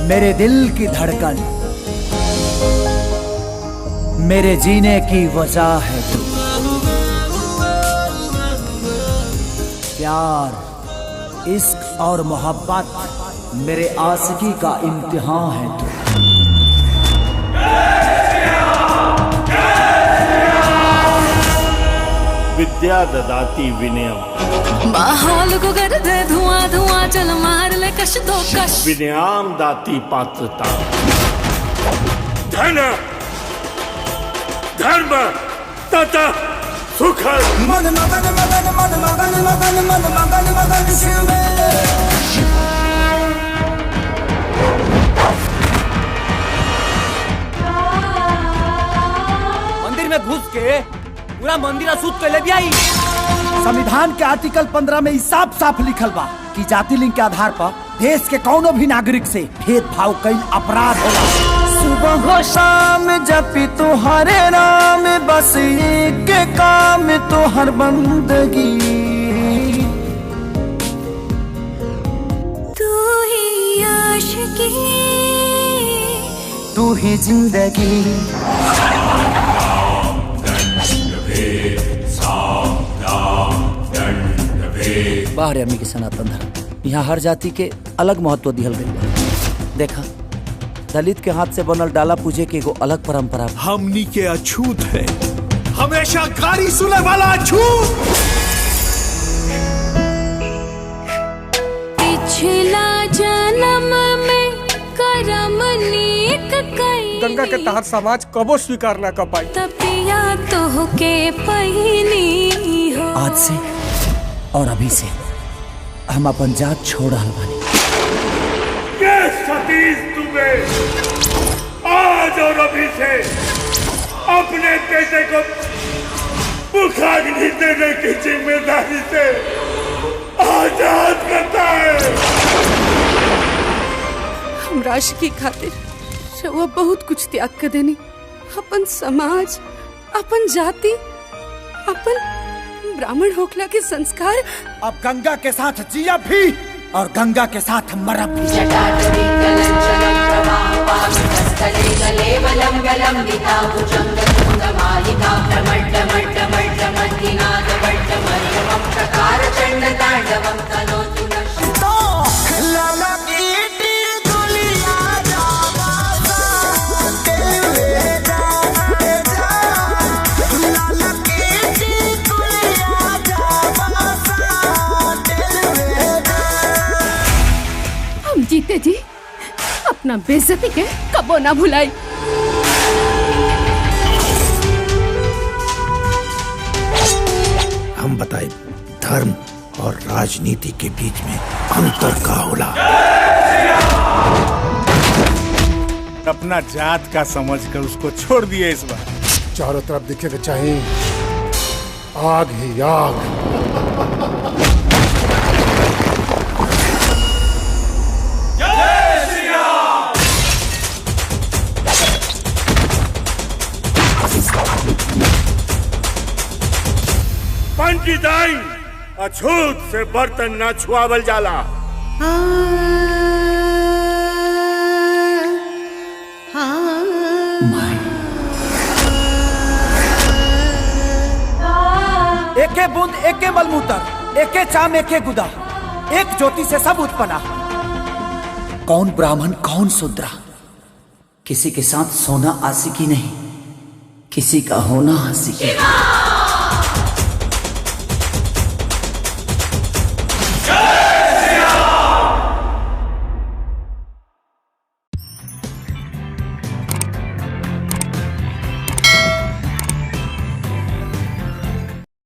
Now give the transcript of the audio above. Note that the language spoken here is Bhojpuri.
मेरे दिल की धड़कन, मेरे जीने की वजह है तू। प्यार, इश्क और मोहब्बत मेरे आशिकी का इम्तिहान है तू। विद्या ददाती विनयम, माहौल को कर दे धुआं धुआं, चल मार ले कश दो कश। विनयाम दाती पात्रता, धन धर्म तथा सुख। मन मगन मगन मन मगन मगन मन मगन मगन शिव में। मंदिर में घुस के पूरा मंदिर अशुद्ध कर ले आई। संविधान के आर्टिकल 15 में साफ साफ लिखल बा कि जाति लिंग के आधार पर देश के कौनो भी नागरिक से भेदभाव कईल अपराध होला। सुबह हो शाम जपी तुम्हारे नाम, बस एक काम तोहर बंदगी। तू ही आशिकी, तू ही जिंदगी। बाहर अम्मी के सनातन धर्म, यहाँ हर जाति के अलग महत्व दिहल गई। देखा, दलित के हाथ से बनल डाला पूजे के एगो अलग परंपरा। हमनी के अछूत है, हमेशा गाड़ी सुने वाला अछूत। पिछला जन्म में करम नेक कई, गंगा के तहत समाज कबो स्वीकार ना कर पाई। तपिया तो के पहिनी हो। आज से और अभी से हम अपन जात छोड़ रहल बानी। सतीश दुबे आज और अभी से अपने बेटे को मुखाग्नि देने की जिम्मेदारी से आजाद करता है। हम राशि की खातिर वो बहुत कुछ त्याग कर देनी। अपन समाज, अपन जाति, अपन ब्राह्मण होखला के संस्कार। अब गंगा के साथ जिया भी और गंगा के साथ मरब भी। जीते जी अपना बेइज्जती के कबो ना भुलाई। हम बताए धर्म और राजनीति के बीच में अंतर का होला। अपना जात का समझकर उसको छोड़ दिए। इस बार चारों तरफ दिखेगा चाहिए आग ही आग। पंडिताई अछूत से बर्तन न छुआवल जाला। एके बूंद एके मलमूतर, एके चाम एके गुदा, एक ज्योति से सब उत्पन्ना। कौन ब्राह्मण कौन शूद्रा, किसी के साथ सोना आशिकी नहीं, किसी का होना आशिकी।